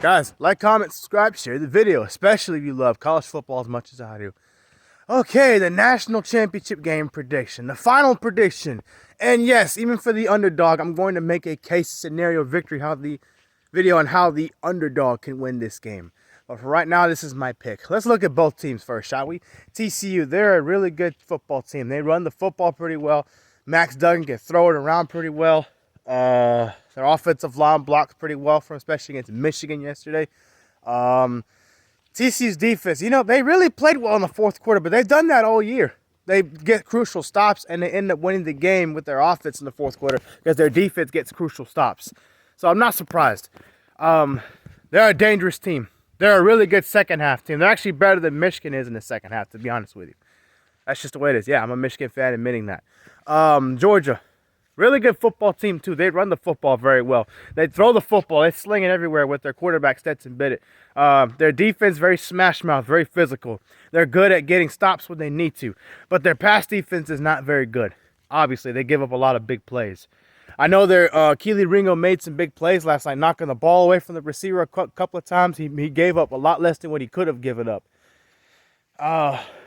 Guys, like, comment, subscribe, share the video, especially if you love college football as much as I do. Okay, the national championship game prediction, the final prediction. And yes, even for the underdog, I'm going to make a case scenario victory video on how the underdog can win this game. But for right now, this is my pick. Let's look at both teams first, shall we? TCU, they're a really good football team. They run the football pretty well. Max Duggan can throw it around pretty well. Their offensive line blocks pretty well, especially against Michigan yesterday. TCU's defense, they really played well in the fourth quarter, but they've done that all year. They get crucial stops, and they end up winning the game with their offense in the fourth quarter because their defense gets crucial stops. So I'm not surprised. They're a dangerous team. They're a really good second-half team. They're actually better than Michigan is in the second half, to be honest with you. That's just the way it is. Yeah, I'm a Michigan fan admitting that. Georgia, really good football team, too. They run the football very well. They throw the football. They sling it everywhere with their quarterback, Stetson Bennett. Their defense, very smash-mouth, very physical. They're good at getting stops when they need to. But their pass defense is not very good. Obviously, they give up a lot of big plays. I know Keely Ringo made some big plays last night, knocking the ball away from the receiver a couple of times. He gave up a lot less than what he could have given up,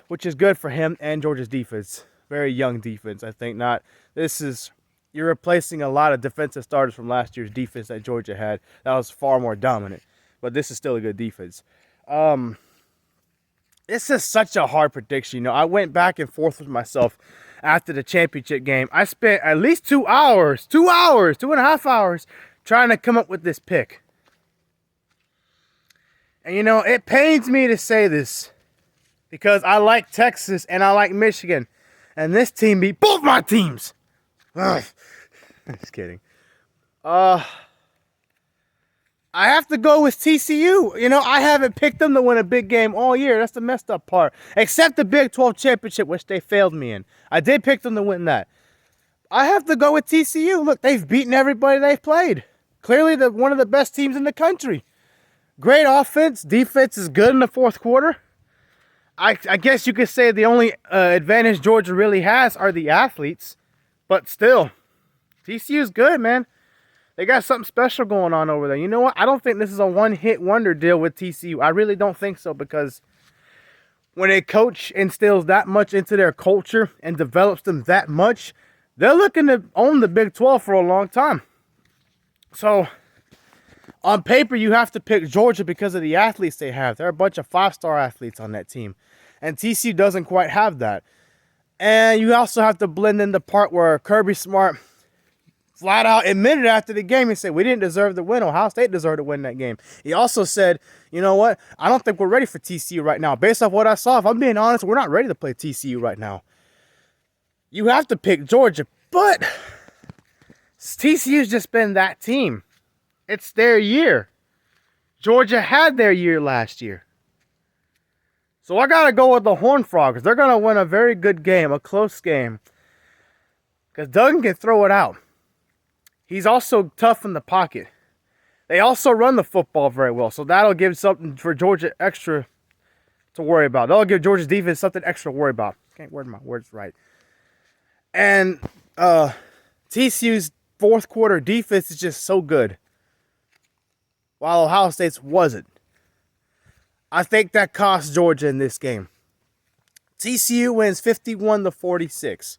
which is good for him and Georgia's defense. Very young defense, I think. You're replacing a lot of defensive starters from last year's defense that Georgia had. That was far more dominant, but this is still a good defense. This is such a hard prediction. I went back and forth with myself after the championship game. I spent at least 2 hours, 2.5 hours trying to come up with this pick. And it pains me to say this because I like Texas and I like Michigan. And this team beat both my teams. Ugh. Just kidding. I have to go with TCU. I haven't picked them to win a big game all year. That's the messed up part. Except the Big 12 championship, which they failed me in. I did pick them to win that. I have to go with TCU. Look, they've beaten everybody they've played. Clearly, one of the best teams in the country. Great offense. Defense is good in the fourth quarter. I guess you could say the only advantage Georgia really has are the athletes. But still, TCU's good, man. They got something special going on over there. You know what? I don't think this is a one-hit wonder deal with TCU. I really don't think so, because when a coach instills that much into their culture and develops them that much, they're looking to own the Big 12 for a long time. So, on paper, you have to pick Georgia because of the athletes they have. There are a bunch of five-star athletes on that team, and TCU doesn't quite have that. And you also have to blend in the part where Kirby Smart flat out admitted after the game, he said, we didn't deserve the win. Ohio State deserved to win that game. He also said, you know what? I don't think we're ready for TCU right now. Based off what I saw, if I'm being honest, we're not ready to play TCU right now. You have to pick Georgia, but TCU's just been that team. It's their year. Georgia had their year last year. So I got to go with the Horned Frogs. They're going to win a very good game, a close game, because Duggan can throw it out. He's also tough in the pocket. They also run the football very well, so that'll give something for Georgia extra to worry about. That'll give Georgia's defense something extra to worry about. Can't word my words right. And TCU's fourth quarter defense is just so good, while Ohio State's wasn't. I think that cost Georgia in this game. TCU wins 51-46.